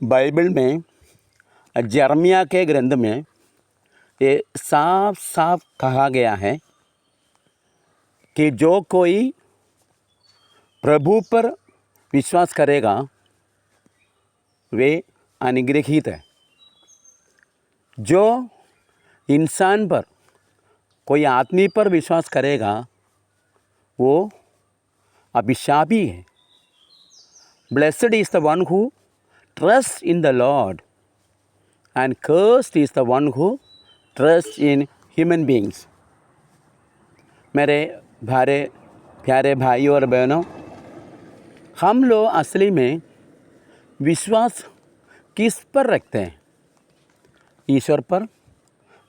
Bible में यिर्मयाह के ग्रंथ में ये साफ साफ कहा गया है कि जो कोई प्रभु पर विश्वास करेगा वे अनुग्रहित है। जो इंसान पर, कोई आदमी पर विश्वास करेगा वो अभिशापी है। Blessed is the one who trust in the Lord and cursed is the one who trust in human beings. मेरे प्यारे भाई और बहनों, हम लोग असली में विश्वास किस पर रखते हैं? ईश्वर पर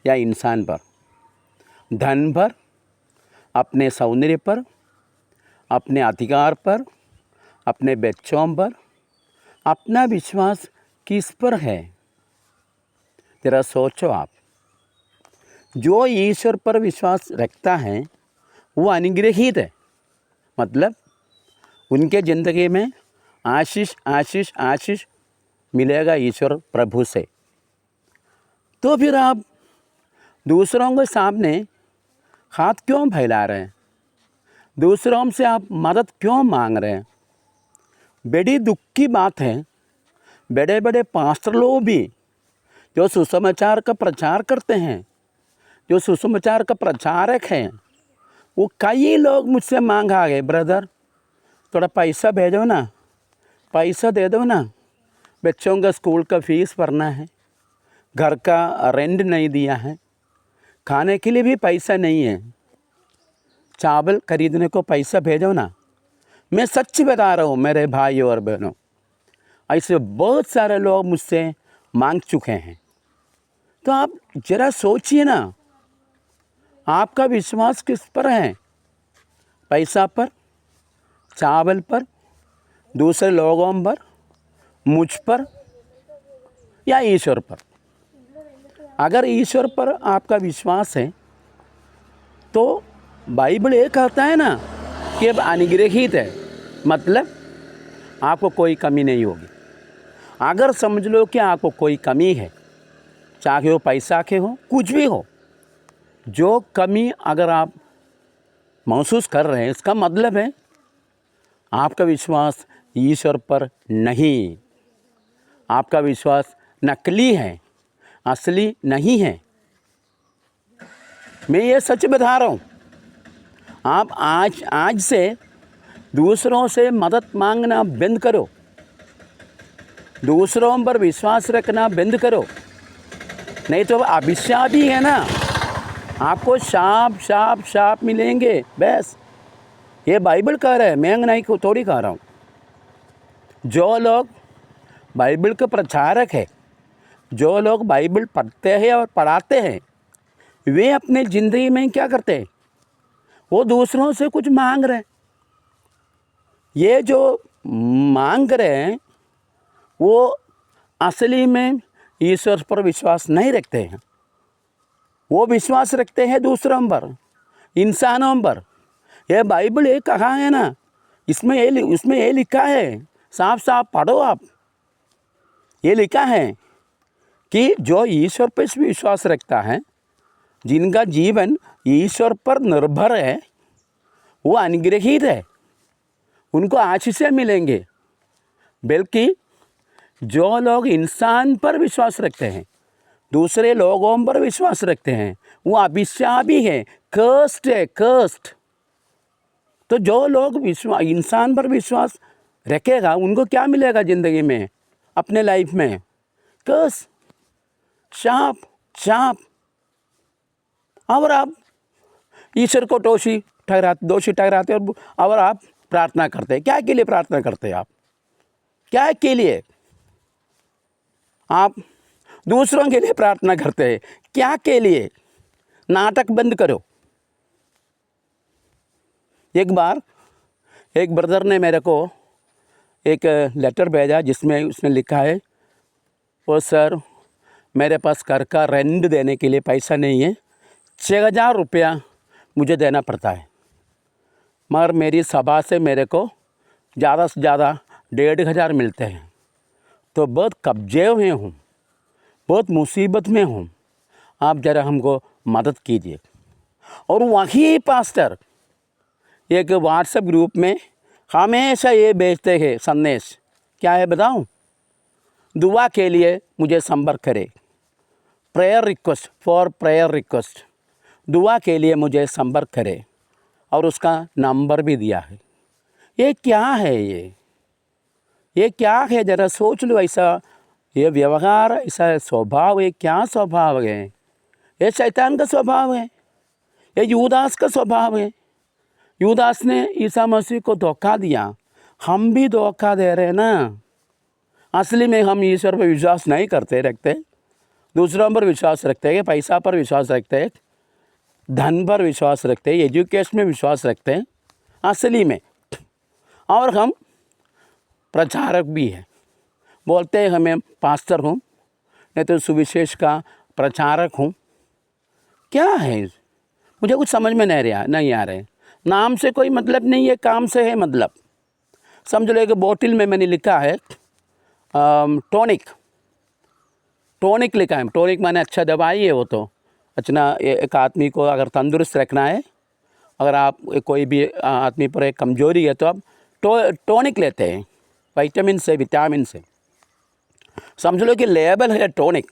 या इंसान पर? धन पर, अपने सौंदर्य पर, अपने अधिकार पर, अपने बच्चों पर? अपना विश्वास किस पर है? जरा सोचो आप। जो ईश्वर पर विश्वास रखता है वो अनुग्रहित है, मतलब उनके ज़िंदगी में आशीष आशीष आशीष मिलेगा ईश्वर प्रभु से। तो फिर आप दूसरों के सामने हाथ क्यों फैला रहे हैं? दूसरों से आप मदद क्यों मांग रहे हैं? बड़ी दुख की बात है, बड़े बड़े पास्टर लोग भी जो सुसमाचार का प्रचार करते हैं, जो सुसमाचार का प्रचारक हैं, वो कई लोग मुझसे मांग आ गए, ब्रदर थोड़ा पैसा भेजो ना, पैसा दे दो ना, बच्चों का स्कूल का फीस भरना है, घर का रेंट नहीं दिया है, खाने के लिए भी पैसा नहीं है, चावल खरीदने को पैसा भेजो ना। मैं सच बता रहा हूँ मेरे भाई और बहनों, ऐसे बहुत सारे लोग मुझसे मांग चुके हैं। तो आप ज़रा सोचिए ना, आपका विश्वास किस पर है? पैसा पर, चावल पर, दूसरे लोगों पर, मुझ पर या ईश्वर पर? अगर ईश्वर पर आपका विश्वास है तो बाइबल ये कहता है ना कि अब अनुग्रहित है, मतलब आपको कोई कमी नहीं होगी। अगर समझ लो कि आपको कोई कमी है, चाहे वो पैसा के हो, कुछ भी हो, जो कमी अगर आप महसूस कर रहे हैं, इसका मतलब है आपका विश्वास ईश्वर पर नहीं, आपका विश्वास नकली है, असली नहीं है। मैं ये सच बता रहा हूँ। आप आज से दूसरों से मदद मांगना बंद करो, दूसरों पर विश्वास रखना बंद करो, नहीं तो अभिशाप ही है ना। आपको शाप शाप शाप मिलेंगे। बस ये बाइबल कह रहा है, मैं नहीं थोड़ी कह रहा हूँ। जो लोग बाइबल के प्रचारक है, जो लोग बाइबल पढ़ते हैं और पढ़ाते हैं, वे अपने ज़िंदगी में क्या करते हैं? वो दूसरों से कुछ मांग रहे हैं। ये जो मांग रहे हैं वो असली में ईश्वर पर विश्वास नहीं रखते हैं, वो विश्वास रखते हैं दूसरों पर, इंसानों पर। ये बाइबल ये कहा है ना, उसमें ये लिखा है, साफ साफ पढ़ो आप। ये लिखा है कि जो ईश्वर पर विश्वास रखता है, जिनका जीवन ईश्वर पर निर्भर है, वो अनुग्रहित है, उनको आशीषें मिलेंगे। बल्कि जो लोग इंसान पर विश्वास रखते हैं, दूसरे लोगों पर विश्वास रखते हैं, वो अभिशापी है, कर्स्ड है, कर्स्ड। तो जो लोग इंसान पर विश्वास रखेगा, उनको क्या मिलेगा ज़िंदगी में, अपने लाइफ में? कर्स, शाप शाप। और आप ईश्वर को दोषी ठहराते और आप प्रार्थना करते हैं। क्या के लिए प्रार्थना करते हैं आप? क्या के लिए? आप दूसरों के लिए प्रार्थना करते हैं, क्या के लिए? नाटक बंद करो। एक बार एक ब्रदर ने मेरे को एक लेटर भेजा जिसमें उसने लिखा है, ओ सर, मेरे पास घर का रेंट देने के लिए पैसा नहीं है, 6,000 रुपया मुझे देना पड़ता है, मगर मेरी सभा से मेरे को ज़्यादा से ज़्यादा 1,500 मिलते हैं। तो बहुत कब्जे में हूँ, बहुत मुसीबत में हूँ, आप ज़रा हमको मदद कीजिए। और वही पास्टर एक व्हाट्सएप ग्रुप में हमेशा ये भेजते हैं संदेश, क्या है बताऊँ? दुआ के लिए मुझे संपर्क करें, prayer request for prayer request, दुआ के लिए मुझे संपर्क करें, और उसका नंबर भी दिया है। ये क्या है? ये क्या है? ज़रा सोच लो। ऐसा ये व्यवहार, ऐसा स्वभाव, ये क्या स्वभाव है? ये शैतान का स्वभाव है, ये यूदास का स्वभाव है। यूदास ने ईसा मसीह को धोखा दिया, हम भी धोखा दे रहे हैं ना। असली में हम ईश्वर पर विश्वास नहीं करते, रखते दूसरों पर विश्वास रखते हैं, पैसा पर विश्वास रखते हैं, धन पर विश्वास रखते हैं, एजुकेशन में विश्वास रखते हैं असली में। और हम प्रचारक भी हैं, बोलते हैं हमें पास्टर हूँ, नहीं तो सुविशेष का प्रचारक हूँ। क्या है? मुझे कुछ समझ में नहीं आ रहे। नाम से कोई मतलब नहीं है, काम से है मतलब। समझ लो, एक बोतल में मैंने लिखा है टॉनिक लिखा है। टॉनिक माने अच्छा दवाई है वो तो। अच्छा, एक आदमी को अगर तंदुरुस्त रखना है, अगर आप कोई भी आदमी पर एक कमजोरी है तो आप टॉनिक लेते हैं, विटामिन से। समझ लो कि लेबल है टॉनिक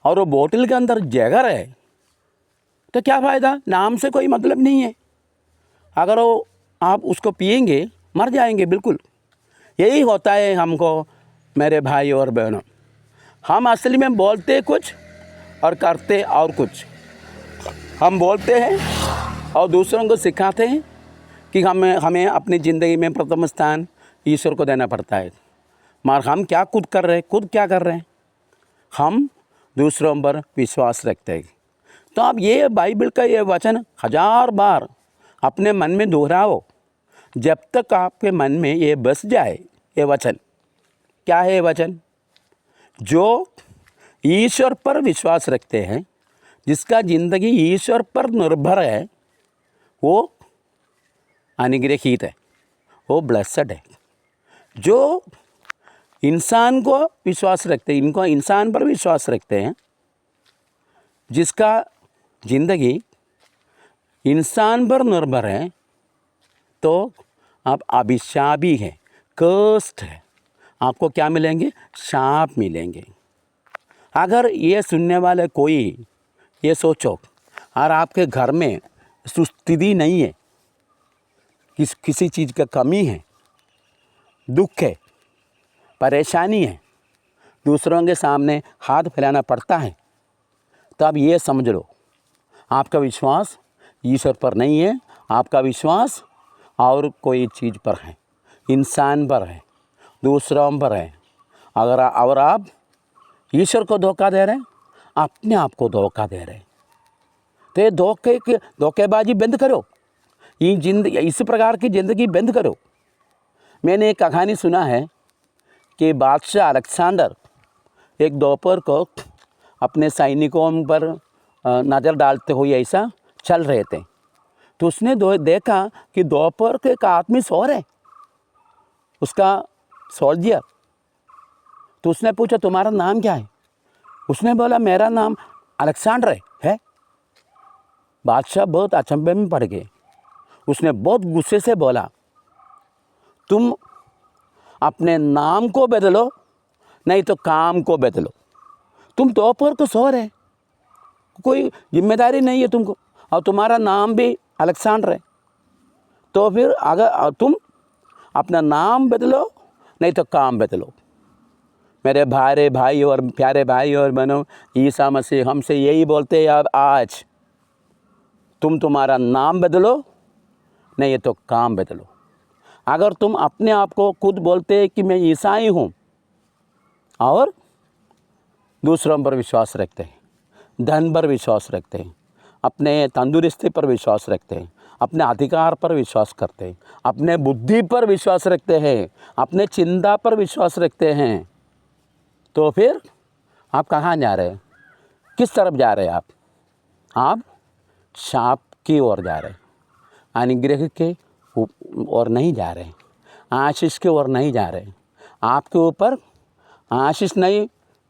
और वो बोतल के अंदर जहर है, तो क्या फ़ायदा? नाम से कोई मतलब नहीं है। अगर वो आप उसको पिएंगे मर जाएंगे बिल्कुल। यही होता है हमको मेरे भाई और बहनों। हम असली में बोलते कुछ और करते और कुछ। हम बोलते हैं और दूसरों को सिखाते हैं कि हमें अपनी ज़िंदगी में प्रथम स्थान ईश्वर को देना पड़ता है, मगर हम क्या खुद कर रहे हैं? हम दूसरों पर विश्वास रखते हैं। तो आप ये बाइबल का ये वचन 1000 बार अपने मन में दोहराओ, जब तक आपके मन में ये बस जाए। ये वचन क्या है? ये वचन जो ईश्वर पर विश्वास रखते हैं, जिसका ज़िंदगी ईश्वर पर निर्भर है, वो अनुग्रहित है, वो ब्लेस्ड है। जो इंसान को विश्वास रखते हैं, इनको इंसान पर विश्वास रखते हैं, जिसका ज़िंदगी इंसान पर निर्भर है, तो आप अभिशापी हैं, कर्स्ड है। आपको क्या मिलेंगे? शाप मिलेंगे। अगर ये सुनने वाले कोई ये सोचो, और आपके घर में सुस्थिति नहीं है, किसी चीज़ का कमी है, दुख है, परेशानी है, दूसरों के सामने हाथ फैलाना पड़ता है, तो आप ये समझ लो आपका विश्वास ईश्वर पर नहीं है, आपका विश्वास और कोई चीज़ पर है, इंसान पर है, दूसरों पर है। अगर और आप ईश्वर को धोखा दे रहे हैं, अपने आप को धोखा दे रहे हैं। तो ये धोखेबाजी बंद करो, ये इस प्रकार की ज़िंदगी बंद करो। मैंने एक कहानी सुना है कि बादशाह अलेक्जेंडर एक दोपहर को अपने सैनिकों पर नज़र डालते हुए ऐसा चल रहे थे, तो उसने देखा कि दोपहर को एक आदमी सो रहे, उसका सोल्जियर। तो उसने पूछा, तुम्हारा नाम क्या है? उसने बोला, मेरा नाम अलेक्जेंडर है। बादशाह बहुत अचंभे में पड़ गए। उसने बहुत गुस्से से बोला, तुम अपने नाम को बदलो, नहीं तो काम को बदलो। तुम दोपहर को सो रहे, कोई जिम्मेदारी नहीं है तुमको, और तुम्हारा नाम भी अलेक्जेंडर है, तो फिर अगर तुम अपना नाम बदलो, नहीं तो काम बदलो। मेरे भाई और प्यारे भाई और बहनों, ईसा मसीह हमसे यही बोलते हैं अब आज, तुम तुम्हारा नाम बदलो, नहीं तो काम बदलो। अगर तुम अपने आप को खुद बोलते हैं कि मैं ईसाई हूँ, और दूसरों पर विश्वास रखते हैं, धन पर विश्वास रखते हैं, अपने तंदुरुस्ती पर विश्वास रखते हैं, अपने अधिकार पर विश्वास करते हैं, अपने बुद्धि पर विश्वास रखते हैं, अपने चिंता पर विश्वास रखते हैं, तो फिर आप कहाँ जा रहे हैं? किस तरफ जा रहे हैं आप शाप की ओर जा रहे हैं, अनुग्रह के ओर नहीं जा रहे हैं, आशीष की ओर नहीं जा रहे हैं। आपके ऊपर आशीष नहीं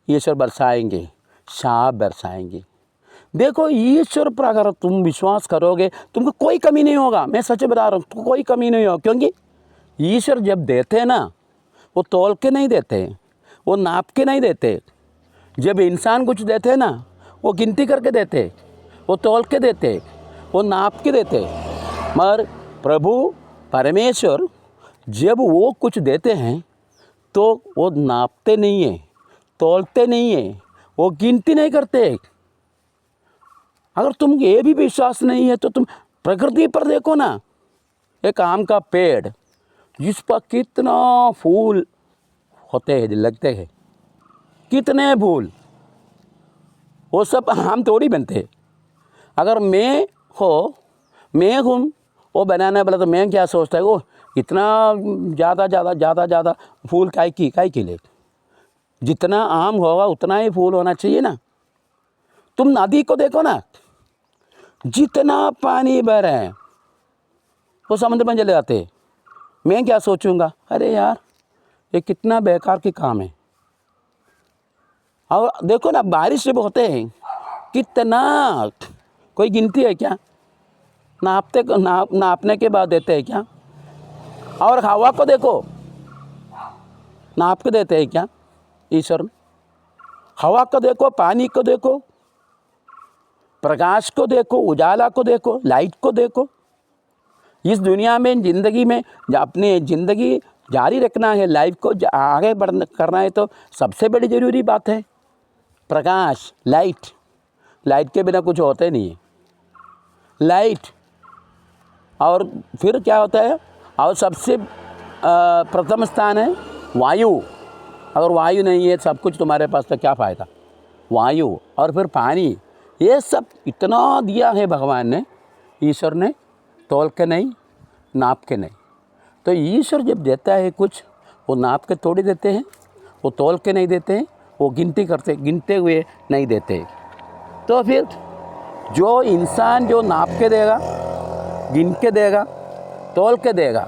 ईश्वर बरसाएंगे, शाप बरसाएंगे। देखो ईश्वर पर अगर तुम विश्वास करोगे तुमको कोई कमी नहीं होगा। मैं सच बता रहा हूँ, कोई कमी नहीं होगा, क्योंकि ईश्वर जब देते हैं ना, वो तौल के नहीं देते, वो नाप के नहीं देते। जब इंसान कुछ देते हैं ना, वो गिनती करके देते, वो तौल के देते, वो नाप के देते। मगर प्रभु परमेश्वर जब वो कुछ देते हैं तो वो नापते नहीं हैं, तौलते नहीं हैं, वो गिनती नहीं करते। अगर तुम ये भी विश्वास नहीं है तो तुम प्रकृति पर देखो ना। एक आम का पेड़ जिस पर कितना फूल होते हैं, लगते हैं, कितने फूल, वो सब आम थोड़ी बनते। अगर मैं हूँ वो बनाने वाला, तो मैं क्या सोचता है, वो इतना ज़्यादा फूल काय की ले, जितना आम होगा उतना ही फूल होना चाहिए ना। तुम नदी को देखो ना, जितना पानी बह रहा है वो समुद्र में चले जाते। मैं क्या सोचूंगा, अरे यार ये कितना बेकार की काम है। और देखो ना बारिश जब होते हैं कितना, कोई गिनती है क्या? नापने के बाद देते हैं क्या? और हवा को देखो, नाप के देते हैं क्या ईश्वर? हवा को देखो, पानी को देखो, प्रकाश को देखो, उजाला को देखो, लाइट को देखो। इस दुनिया में ज़िंदगी में अपनी ज़िंदगी जारी रखना है, लाइफ को आगे करना है, तो सबसे बड़ी ज़रूरी बात है प्रकाश, लाइट के बिना कुछ होता ही नहीं है। लाइट, और फिर क्या होता है, और सबसे प्रथम स्थान है वायु। अगर वायु नहीं है सब कुछ तुम्हारे पास, तो क्या फ़ायदा? वायु और फिर पानी, ये सब इतना दिया है भगवान ने, ईश्वर ने, तौल के नहीं, नाप के नहीं। तो ईश्वर जब देता है कुछ, वो नाप के थोड़ी देते हैं, वो तौल के नहीं देते हैं, वो गिनते हुए नहीं देते। तो फिर जो इंसान जो नाप के देगा, गिन के देगा, तौल के देगा,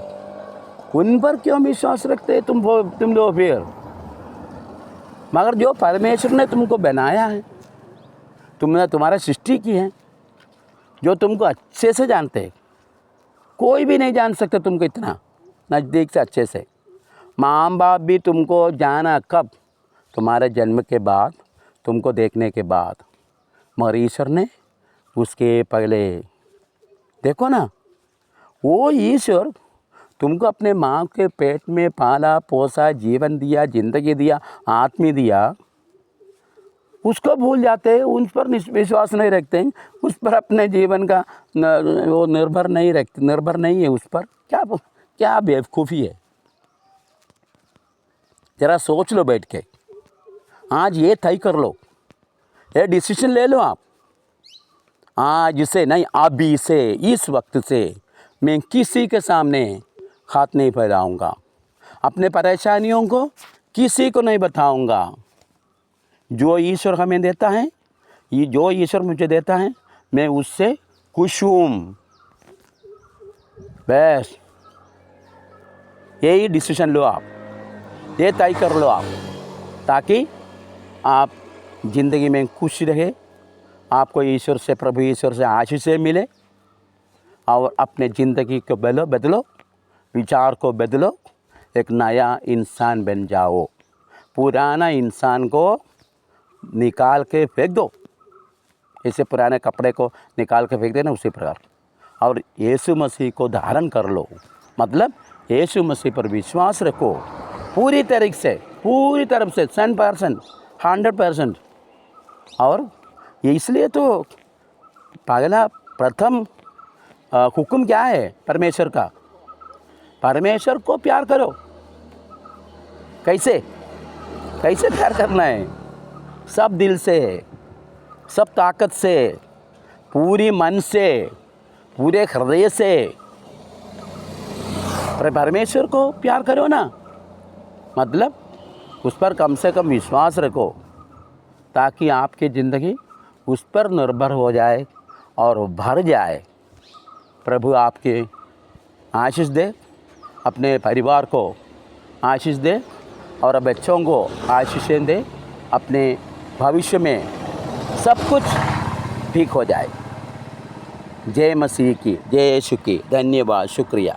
उन पर क्यों विश्वास रखते हैं तुम लोग फिर? मगर जो परमेश्वर ने तुमको बनाया है, तुमने तुम्हारा सृष्टि की है, जो तुमको अच्छे से जानते हैं, कोई भी नहीं जान सकता तुमको इतना नज़दीक से अच्छे से। माँ बाप भी तुमको जाना कब? तुम्हारे जन्म के बाद, तुमको देखने के बाद। मगर ईश्वर ने उसके पहले, देखो ना, वो ईश्वर तुमको अपने माँ के पेट में पाला पोसा, जीवन दिया, ज़िंदगी दिया, आत्मा दिया, उसको भूल जाते हैं, उन पर विश्वास नहीं रखते हैं, उस पर अपने जीवन का वो निर्भर नहीं है उस पर। क्या बेवकूफ़ी है। ज़रा सोच लो बैठ के, आज ये तय कर लो, ये डिसीजन ले लो आप आज से नहीं, अभी से, इस वक्त से मैं किसी के सामने हाथ नहीं फैलाऊंगा, अपने परेशानियों को किसी को नहीं बताऊंगा। जो ईश्वर हमें देता है, ये जो ईश्वर मुझे देता है, मैं उससे खुश हूँ। बस यही डिसीजन लो आप, ये तय कर लो आप, ताकि आप ज़िंदगी में खुश रहे, आपको ईश्वर से, प्रभु ईश्वर से आशीष मिले, और अपने ज़िंदगी को बदलो, विचार को बदलो, एक नया इंसान बन जाओ। पुराना इंसान को निकाल के फेंक दो, ऐसे पुराने कपड़े को निकाल के फेंक देना, उसी प्रकार। और यीशु मसीह को धारण कर लो, मतलब यीशु मसीह पर विश्वास रखो पूरी तरह से 100%, 100%। और ये इसलिए तो पहला प्रथम हुक्म क्या है परमेश्वर का? परमेश्वर को प्यार करो। कैसे प्यार करना है? सब दिल से, सब ताकत से, पूरी मन से, पूरे हृदय से परमेश्वर को प्यार करो ना। मतलब उस पर कम से कम विश्वास रखो, ताकि आपकी ज़िंदगी उस पर निर्भर हो जाए और भर जाए। प्रभु आपके आशीष दे, अपने परिवार को आशीष दे, और बच्चों को आशीषें दे, अपने भविष्य में सब कुछ ठीक हो जाए। जय मसीह की, जय यीशु की। धन्यवाद, शुक्रिया।